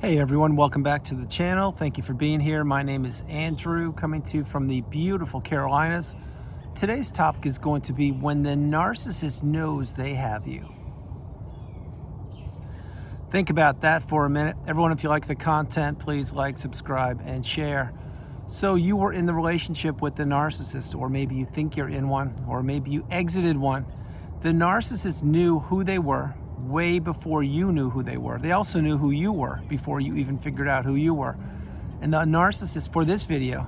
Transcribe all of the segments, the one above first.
Hey everyone, welcome back to the channel. Thank you for being here. My name is Andrew, coming to you from the beautiful Carolinas. Today's topic is going to be when the narcissist knows they have you. Think about that for a minute. Everyone, if you like the content, please like, subscribe, and share. So you were in the relationship with the narcissist, or maybe you think you're in one, or maybe you exited one. The narcissist knew who they were way before you knew who they were. They also knew who you were before you even figured out who you were. And the narcissist, for this video,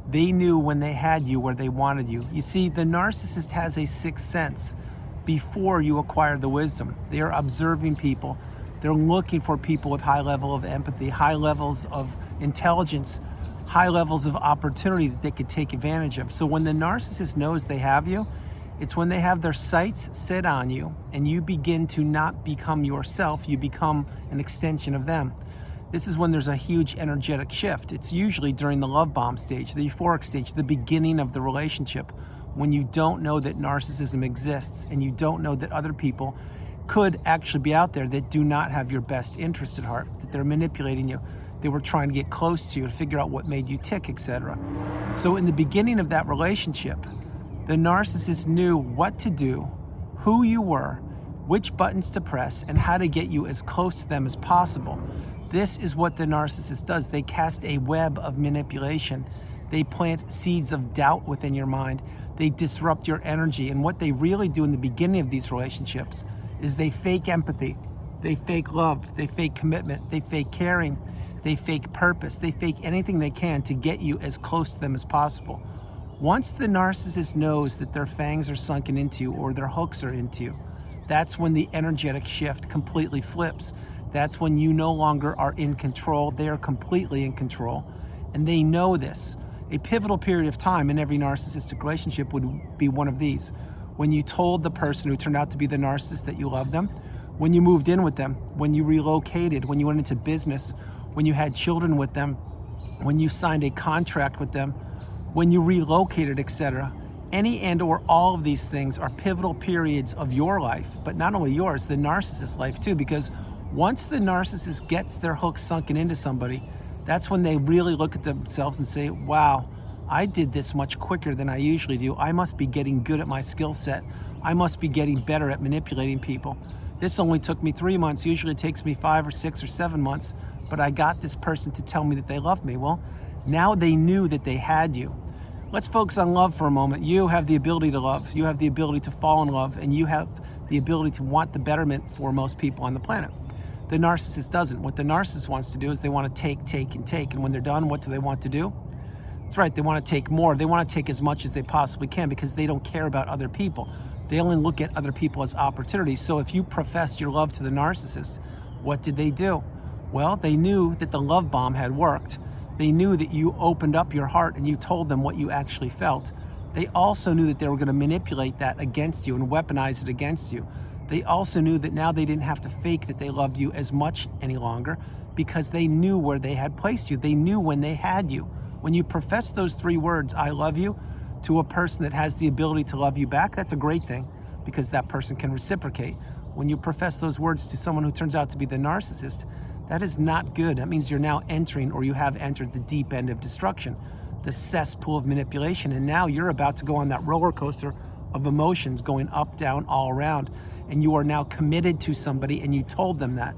they knew when they had you where they wanted you. You see, the narcissist has a sixth sense before you acquire the wisdom. They are observing people. They're looking for people with high level of empathy, high levels of intelligence, high levels of opportunity that they could take advantage of. So when the narcissist knows they have you, it's when they have their sights set on you and you begin to not become yourself, you become an extension of them. This is when there's a huge energetic shift. It's usually during the love bomb stage, the euphoric stage, the beginning of the relationship, when you don't know that narcissism exists and you don't know that other people could actually be out there that do not have your best interest at heart, that they're manipulating you. They were trying to get close to you to figure out what made you tick, etc. So in the beginning of that relationship, the narcissist knew what to do, who you were, which buttons to press, and how to get you as close to them as possible. This is what the narcissist does. They cast a web of manipulation. They plant seeds of doubt within your mind. They disrupt your energy. And what they really do in the beginning of these relationships is they fake empathy. They fake love. They fake commitment. They fake caring. They fake purpose. They fake anything they can to get you as close to them as possible. Once the narcissist knows that their fangs are sunken into you or their hooks are into you, that's when the energetic shift completely flips. That's when you no longer are in control. They are completely in control. And they know this. A pivotal period of time in every narcissistic relationship would be one of these. When you told the person who turned out to be the narcissist that you love them, when you moved in with them, when you relocated, when you went into business, when you had children with them, when you signed a contract with them, when you relocated, etc. Any and or all of these things are pivotal periods of your life, but not only yours, the narcissist's life too, because once the narcissist gets their hook sunken into somebody, that's when they really look at themselves and say, wow, I did this much quicker than I usually do. I must be getting good at my skill set. I must be getting better at manipulating people. This only took me 3 months. Usually it takes me 5 or 6 or 7 months, but I got this person to tell me that they loved me. Well, now they knew that they had you. Let's focus on love for a moment. You have the ability to love. You have the ability to fall in love, and you have the ability to want the betterment for most people on the planet. The narcissist doesn't. What the narcissist wants to do is they want to take, take, and take. And when they're done, what do they want to do? That's right, they want to take more. They want to take as much as they possibly can because they don't care about other people. They only look at other people as opportunities. So if you professed your love to the narcissist, what did they do? Well, they knew that the love bomb had worked. They knew that you opened up your heart and you told them what you actually felt. They also knew that they were going to manipulate that against you and weaponize it against you. They also knew that now they didn't have to fake that they loved you as much any longer because they knew where they had placed you. They knew when they had you. When you profess those 3 words, I love you, to a person that has the ability to love you back, that's a great thing because that person can reciprocate. When you profess those words to someone who turns out to be the narcissist, that is not good. That means you're now entering, or you have entered, the deep end of destruction, the cesspool of manipulation. And now you're about to go on that roller coaster of emotions going up, down, all around. And you are now committed to somebody and you told them that.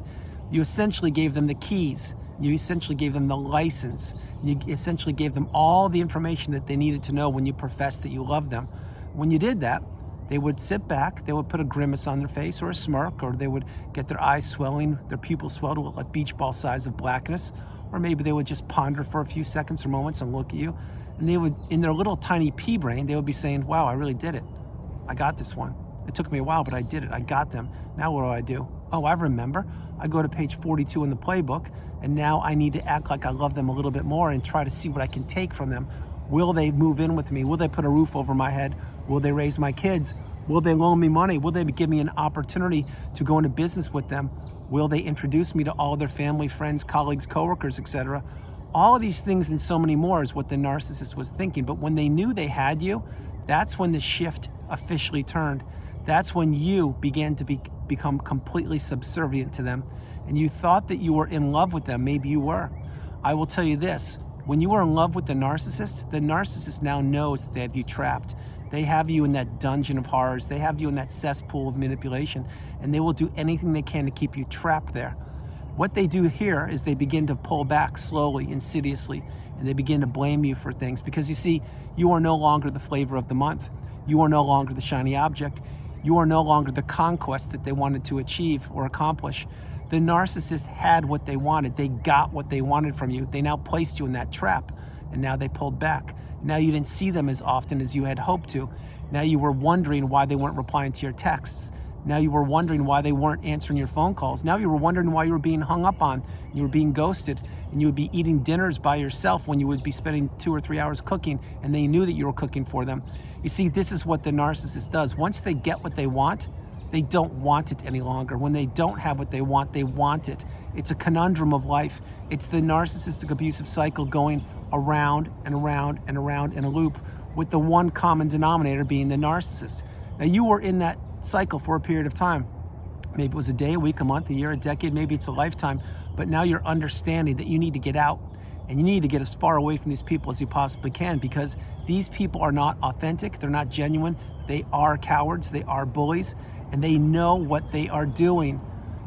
You essentially gave them the keys. You essentially gave them the license. You essentially gave them all the information that they needed to know when you professed that you loved them. When you did that, they would sit back, they would put a grimace on their face or a smirk, or they would get their eyes swelling, their pupils swell to like beach ball size of blackness, or maybe they would just ponder for a few seconds or moments and look at you. And they would, in their little tiny pea brain, they would be saying, wow, I really did it. I got this one. It took me a while, but I did it. I got them. Now what do I do? Oh, I remember. I go to page 42 in the playbook, and now I need to act like I love them a little bit more and try to see what I can take from them. Will they move in with me? Will they put a roof over my head? Will they raise my kids? Will they loan me money? Will they give me an opportunity to go into business with them? Will they introduce me to all their family, friends, colleagues, coworkers, etc.? All of these things and so many more is what the narcissist was thinking. But when they knew they had you, that's when the shift officially turned. That's when you began to become completely subservient to them. and you thought that you were in love with them. Maybe you were. I will tell you this, when you are in love with the narcissist now knows that they have you trapped. They have you in that dungeon of horrors. They have you in that cesspool of manipulation, and they will do anything they can to keep you trapped there. What they do here is they begin to pull back slowly, insidiously, and they begin to blame you for things because you see, you are no longer the flavor of the month. You are no longer the shiny object. You are no longer the conquest that they wanted to achieve or accomplish. The narcissist had what they wanted. They got what they wanted from you. They now placed you in that trap, and now they pulled back. Now you didn't see them as often as you had hoped to. Now you were wondering why they weren't replying to your texts. Now you were wondering why they weren't answering your phone calls. Now you were wondering why you were being hung up on. You were being ghosted, and you would be eating dinners by yourself when you would be spending 2 or 3 hours cooking, and they knew that you were cooking for them. You see, this is what the narcissist does. Once they get what they want, they don't want it any longer. When they don't have what they want it. It's a conundrum of life. It's the narcissistic abusive cycle going around and around and around in a loop, with the one common denominator being the narcissist. Now you were in that cycle for a period of time. Maybe it was a day, a week, a month, a year, a decade, maybe it's a lifetime, but now you're understanding that you need to get out, and you need to get as far away from these people as you possibly can, because these people are not authentic, they're not genuine, they are cowards, they are bullies, and they know what they are doing.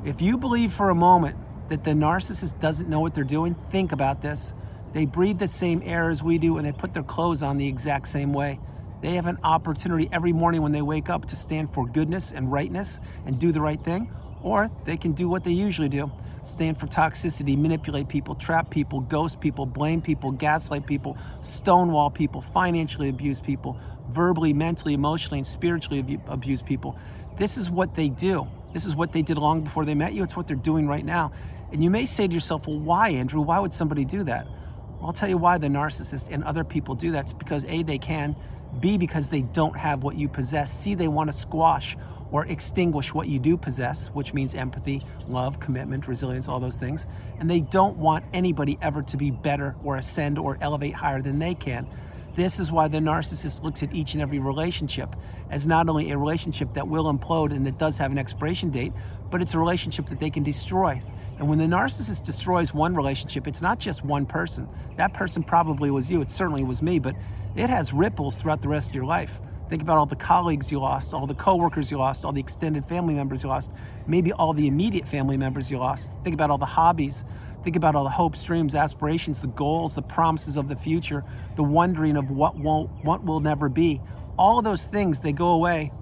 If you believe for a moment that the narcissist doesn't know what they're doing, think about this. They breathe the same air as we do, and they put their clothes on the exact same way. They have an opportunity every morning when they wake up to stand for goodness and rightness and do the right thing, or they can do what they usually do, stand for toxicity, manipulate people, trap people, ghost people, blame people, gaslight people, stonewall people, financially abuse people, verbally, mentally, emotionally, and spiritually abuse people. This is what they do. This is what they did long before they met you. It's what they're doing right now. And you may say to yourself, well, why, Andrew? Why would somebody do that? Well, I'll tell you why the narcissist and other people do that. It's because A, they can, B, because they don't have what you possess, C, they want to squash or extinguish what you do possess, which means empathy, love, commitment, resilience, all those things. And they don't want anybody ever to be better or ascend or elevate higher than they can. This is why the narcissist looks at each and every relationship as not only a relationship that will implode and that does have an expiration date, but it's a relationship that they can destroy. And when the narcissist destroys one relationship, it's not just one person. That person probably was you, it certainly was me, but it has ripples throughout the rest of your life. Think about all the colleagues you lost, all the coworkers you lost, all the extended family members you lost, maybe all the immediate family members you lost. Think about all the hobbies. Think about all the hopes, dreams, aspirations, the goals, the promises of the future, the wondering of what will never be. All of those things, they go away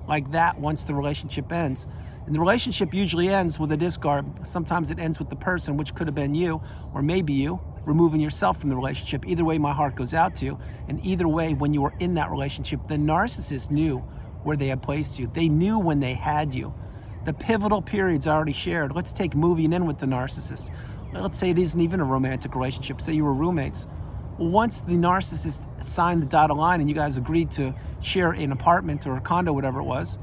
like that once the relationship ends. And the relationship usually ends with a discard. Sometimes it ends with the person, which could have been you, or maybe you, removing yourself from the relationship. Either way, my heart goes out to you. And either way, when you were in that relationship, the narcissist knew where they had placed you. They knew when they had you. The pivotal periods I already shared. Let's take moving in with the narcissist. Let's say it isn't even a romantic relationship. Say you were roommates. Well, once the narcissist signed the dotted line and you guys agreed to share an apartment or a condo, whatever it was,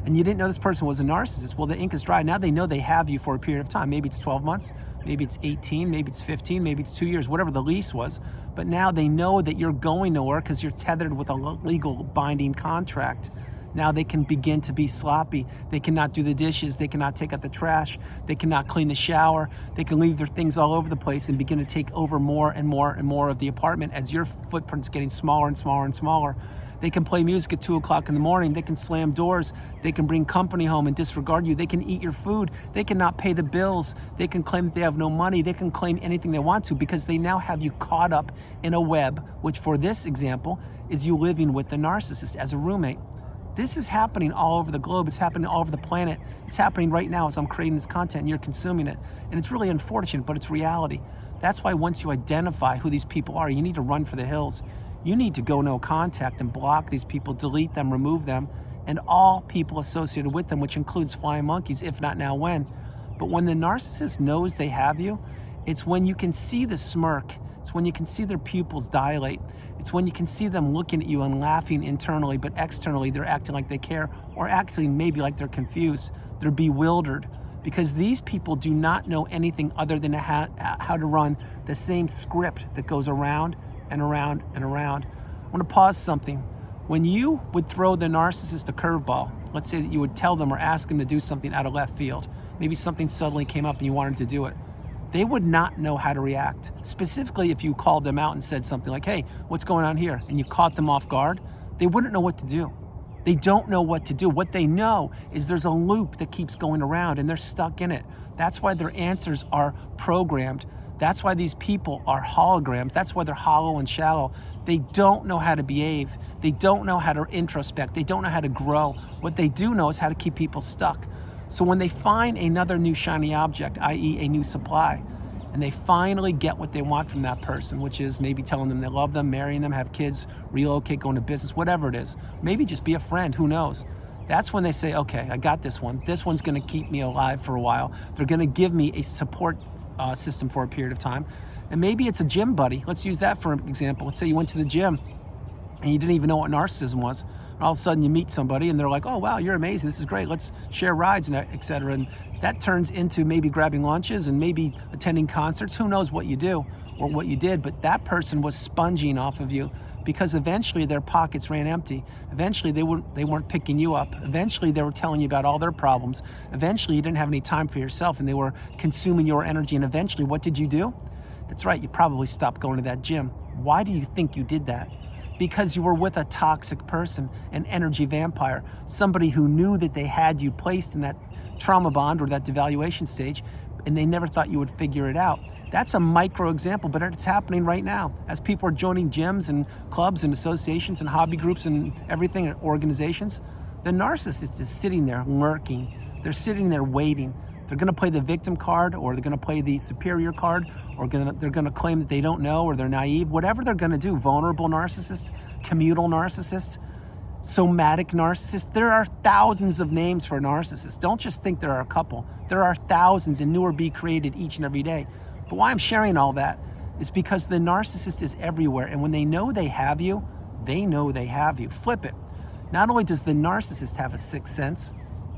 and you didn't know this person was a narcissist, well, the ink is dry. Now they know they have you for a period of time. Maybe it's 12 months, maybe it's 18, maybe it's 15, maybe it's 2 years, whatever the lease was. But now they know that you're going nowhere because you're tethered with a legal binding contract. Now they can begin to be sloppy. They cannot do the dishes. They cannot take out the trash. They cannot clean the shower. They can leave their things all over the place and begin to take over more and more and more of the apartment as your footprint's getting smaller and smaller and smaller. They can play music at 2 o'clock in the morning. They can slam doors. They can bring company home and disregard you. They can eat your food. They cannot pay the bills. They can claim that they have no money. They can claim anything they want to because they now have you caught up in a web, which for this example is you living with the narcissist as a roommate. This is happening all over the globe. It's happening all over the planet. It's happening right now as I'm creating this content and you're consuming it. And it's really unfortunate, but it's reality. That's why once you identify who these people are, you need to run for the hills. You need to go no contact and block these people, delete them, remove them, and all people associated with them, which includes flying monkeys, if not now when. But when the narcissist knows they have you, it's when you can see the smirk. It's when you can see their pupils dilate. It's when you can see them looking at you and laughing internally, but externally they're acting like they care, or acting maybe like they're confused. They're bewildered, because these people do not know anything other than how to run the same script that goes around and around and around. I want to pause something. When you would throw the narcissist a curveball, let's say that you would tell them or ask them to do something out of left field. maybe something suddenly came up and you wanted to do it. They would not know how to react. Specifically, if you called them out and said something like, hey, what's going on here? And you caught them off guard, they wouldn't know what to do. They don't know what to do. What they know is there's a loop that keeps going around and they're stuck in it. That's why their answers are programmed. That's why these people are holograms. That's why they're hollow and shallow. They don't know how to behave. They don't know how to introspect. They don't know how to grow. What they do know is how to keep people stuck. So when they find another new shiny object, i.e. a new supply, and they finally get what they want from that person, which is maybe telling them they love them, marrying them, have kids, relocate, go into business, whatever it is, maybe just be a friend, who knows? That's when they say, okay, I got this one. This one's gonna keep me alive for a while. They're gonna give me a support system for a period of time. And maybe it's a gym buddy. Let's use that for an example. Let's say you went to the gym and you didn't even know what narcissism was. And all of a sudden you meet somebody and they're like, oh, wow, you're amazing. This is great. Let's share rides, and et cetera. And that turns into maybe grabbing lunches and maybe attending concerts. Who knows what you do or what you did, but that person was sponging off of you because eventually their pockets ran empty. Eventually they weren't picking you up. Eventually they were telling you about all their problems. Eventually you didn't have any time for yourself and they were consuming your energy. And eventually what did you do? That's right, you probably stopped going to that gym. Why do you think you did that? Because you were with a toxic person, an energy vampire, somebody who knew that they had you placed in that trauma bond or that devaluation stage, and they never thought you would figure it out. That's a micro example, but it's happening right now. As people are joining gyms and clubs and associations and hobby groups and everything, and organizations, the narcissist is sitting there lurking. They're sitting there waiting. They're gonna play the victim card, or they're gonna play the superior card, or they're gonna claim that they don't know, or they're naive. Whatever they're gonna do, vulnerable narcissist, communal narcissist, somatic narcissist. There are thousands of names for a narcissist. Don't just think there are a couple. There are thousands, and new are being created each and every day. But why I'm sharing all that is because the narcissist is everywhere, and when they know they have you, they know they have you. Flip it. Not only does the narcissist have a sixth sense,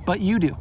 but you do.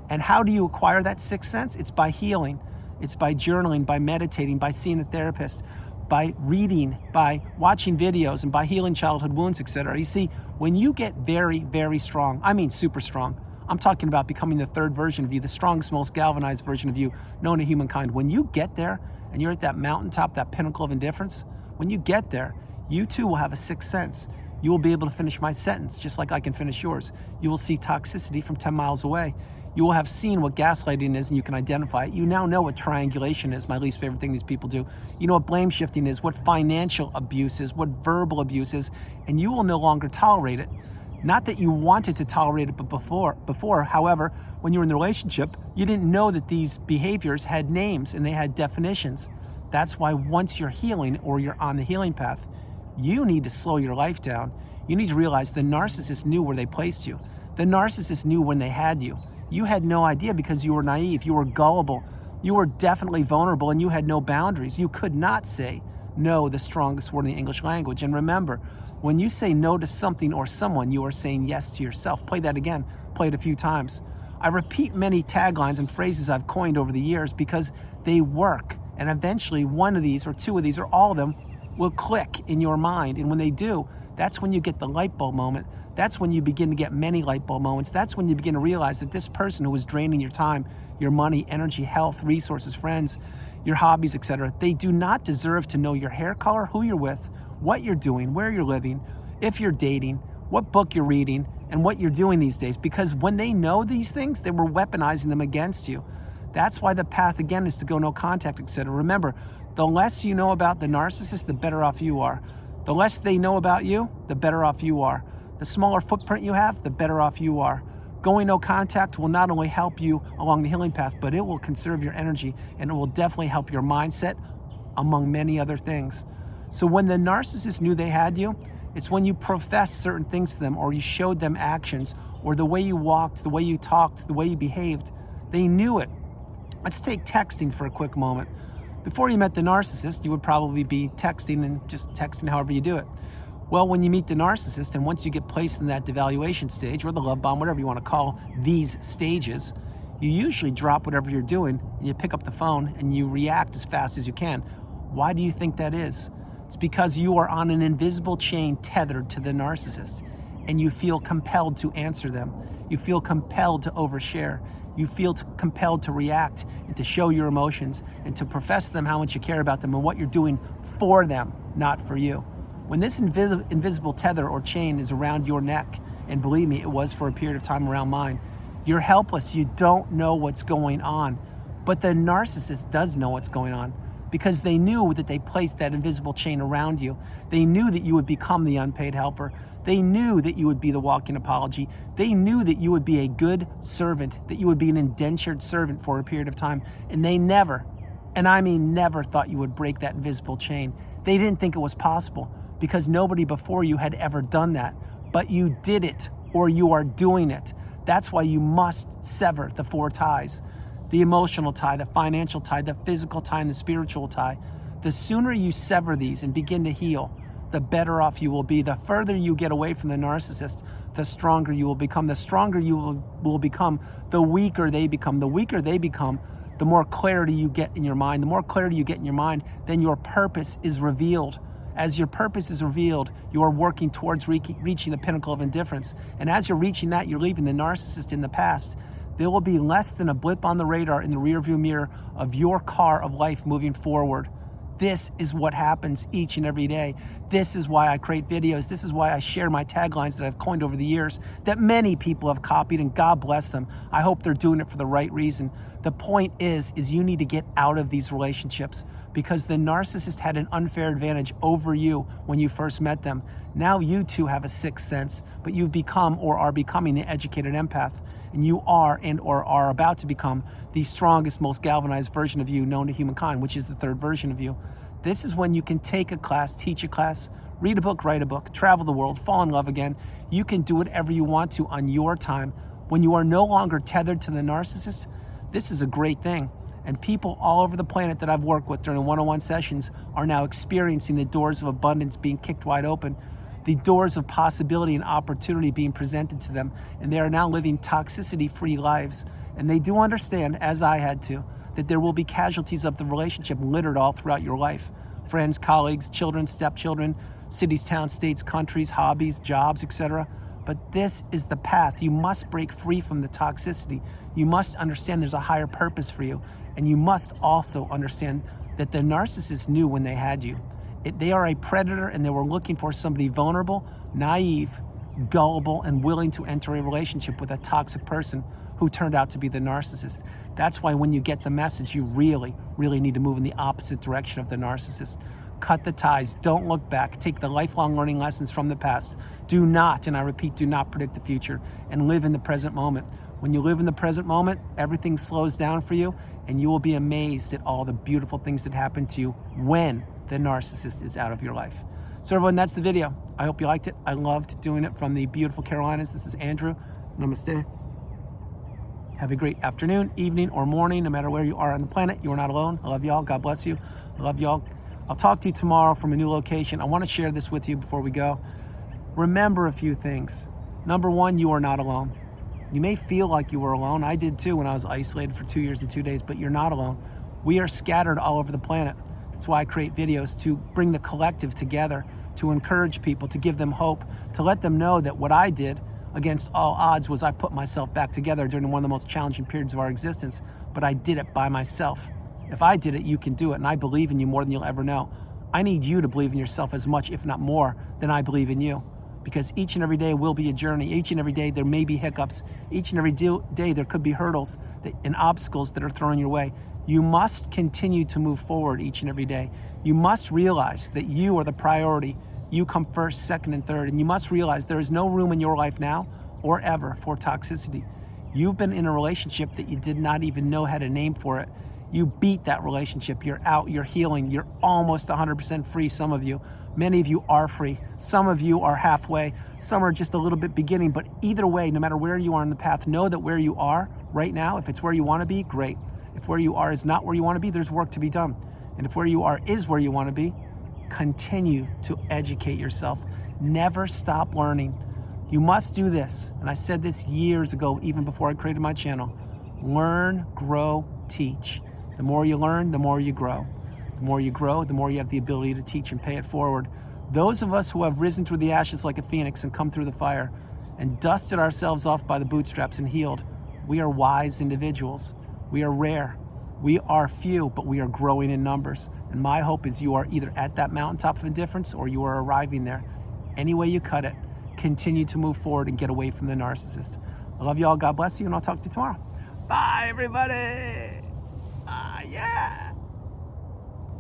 And how do you acquire that sixth sense? It's by healing. It's by journaling, by meditating, by seeing a therapist, by reading, by watching videos, and by healing childhood wounds, etc. You see, when you get very, very strong, I mean super strong, I'm talking about becoming the third version of you, the strongest, most galvanized version of you known to humankind. When you get there and you're at that mountaintop, that pinnacle of indifference, when you get there, you too will have a sixth sense. You will be able to finish my sentence just like I can finish yours. You will see toxicity from 10 miles away. You will have seen what gaslighting is and you can identify it. You now know what triangulation is, my least favorite thing these people do. You know what blame shifting is, what financial abuse is, what verbal abuse is, and you will no longer tolerate it. Not that you wanted to tolerate it before, however, when you were in the relationship, you didn't know that these behaviors had names and they had definitions. That's why once you're healing or you're on the healing path, you need to slow your life down. You need to realize the narcissist knew where they placed you. The narcissist knew when they had you. You had no idea because you were naive, you were gullible, you were definitely vulnerable, and you had no boundaries. You could not say no, the strongest word in the English language. And remember, when you say no to something or someone, you are saying yes to yourself. Play that again, play it a few times. I repeat many taglines and phrases I've coined over the years because they work. And eventually one of these or two of these or all of them will click in your mind. And when they do, that's when you get the light bulb moment. That's when you begin to get many light bulb moments. That's when you begin to realize that this person who is draining your time, your money, energy, health, resources, friends, your hobbies, etc., they do not deserve to know your hair color, who you're with, what you're doing, where you're living, if you're dating, what book you're reading, and what you're doing these days. Because when they know these things, they were weaponizing them against you. That's why the path, again, is to go no contact, etc. Remember, the less you know about the narcissist, the better off you are. The less they know about you, the better off you are. The smaller footprint you have, the better off you are. Going no contact will not only help you along the healing path, but it will conserve your energy and it will definitely help your mindset, among many other things. So when the narcissist knew they had you, it's when you professed certain things to them or you showed them actions or the way you walked, the way you talked, the way you behaved. They knew it. Let's take texting for a quick moment. Before you met the narcissist, you would probably be texting and just texting however you do it. Well, when you meet the narcissist and once you get placed in that devaluation stage or the love bomb, whatever you want to call these stages, you usually drop whatever you're doing and you pick up the phone and you react as fast as you can. Why do you think that is? It's because you are on an invisible chain tethered to the narcissist and you feel compelled to answer them. You feel compelled to overshare. You feel compelled to react and to show your emotions and to profess to them how much you care about them and what you're doing for them, not for you. When this invisible tether or chain is around your neck, and believe me, it was for a period of time around mine, you're helpless. You don't know what's going on. But the narcissist does know what's going on, because they knew that they placed that invisible chain around you. They knew that you would become the unpaid helper. They knew that you would be the walking apology. They knew that you would be a good servant, that you would be an indentured servant for a period of time. And they never, and I mean never, thought you would break that invisible chain. They didn't think it was possible, because nobody before you had ever done that. But you did it, or you are doing it. That's why you must sever the 4 ties. The emotional tie, the financial tie, the physical tie, and the spiritual tie. The sooner you sever these and begin to heal, the better off you will be. The further you get away from the narcissist, the stronger you will become. The stronger you will become, the weaker they become. The weaker they become, the more clarity you get in your mind. The more clarity you get in your mind, then your purpose is revealed. As your purpose is revealed, you are working towards reaching the pinnacle of indifference. And as you're reaching that, you're leaving the narcissist in the past. There will be less than a blip on the radar in the rearview mirror of your car of life moving forward. This is what happens each and every day. This is why I create videos. This is why I share my taglines that I've coined over the years that many people have copied, and God bless them. I hope they're doing it for the right reason. The point is you need to get out of these relationships, because the narcissist had an unfair advantage over you when you first met them. Now you too have a sixth sense, but you've become or are becoming the educated empath. And you are and or are about to become the strongest, most galvanized version of you known to humankind, which is the 3rd version of you. This is when you can take a class, teach a class, read a book, write a book, travel the world, fall in love again. You can do whatever you want to on your time. When you are no longer tethered to the narcissist, this is a great thing. And people all over the planet that I've worked with during one-on-one sessions are now experiencing the doors of abundance being kicked wide open, the doors of possibility and opportunity being presented to them, and they are now living toxicity-free lives. And they do understand, as I had to, that there will be casualties of the relationship littered all throughout your life. Friends, colleagues, children, stepchildren, cities, towns, states, countries, hobbies, jobs, etc. But this is the path. You must break free from the toxicity. You must understand there's a higher purpose for you. And you must also understand that the narcissist knew when they had you. They are a predator, and they were looking for somebody vulnerable, naive, gullible, and willing to enter a relationship with a toxic person who turned out to be the narcissist. That's why when you get the message, you really, really need to move in the opposite direction of the narcissist. Cut the ties. Don't look back. Take the lifelong learning lessons from the past. Do not, and I repeat, do not predict the future, and live in the present moment. When you live in the present moment, everything slows down for you, and you will be amazed at all the beautiful things that happen to you when the narcissist is out of your life. So everyone, that's the video. I hope you liked it. I loved doing it from the beautiful Carolinas. This is Andrew. Namaste. Have a great afternoon, evening, or morning, no matter where you are on the planet. You are not alone. I love y'all. God bless you. I love y'all. I'll talk to you tomorrow from a new location. I want to share this with you before we go. Remember a few things. Number one, you are not alone. You may feel like you were alone. I did too when I was isolated for 2 years and 2 days, but you're not alone. We are scattered all over the planet. That's why I create videos, to bring the collective together, to encourage people, to give them hope, to let them know that what I did against all odds was I put myself back together during one of the most challenging periods of our existence, but I did it by myself. If I did it, you can do it, and I believe in you more than you'll ever know. I need you to believe in yourself as much, if not more, than I believe in you. Because each and every day will be a journey. Each and every day there may be hiccups. Each and every day there could be hurdles and obstacles that are thrown your way. You must continue to move forward each and every day. You must realize that you are the priority. You come first, second, and third. And you must realize there is no room in your life now or ever for toxicity. You've been in a relationship that you did not even know had a name for it. You beat that relationship. You're out, you're healing, you're almost 100% free, some of you. Many of you are free. Some of you are halfway. Some are just a little bit beginning. But either way, no matter where you are on the path, know that where you are right now, if it's where you want to be, great. If where you are is not where you want to be, there's work to be done. And if where you are is where you want to be, continue to educate yourself. Never stop learning. You must do this. And I said this years ago, even before I created my channel. Learn, grow, teach. The more you learn, the more you grow. The more you grow, the more you have the ability to teach and pay it forward. Those of us who have risen through the ashes like a phoenix and come through the fire and dusted ourselves off by the bootstraps and healed, We are wise individuals. We are rare. We are few, but we are growing in numbers. And my hope is you are either at that mountaintop of indifference or you are arriving there. Any way you cut it, continue to move forward and get away from the narcissist. I love you all. God bless you, and I'll talk to you tomorrow. Bye, everybody. Yeah.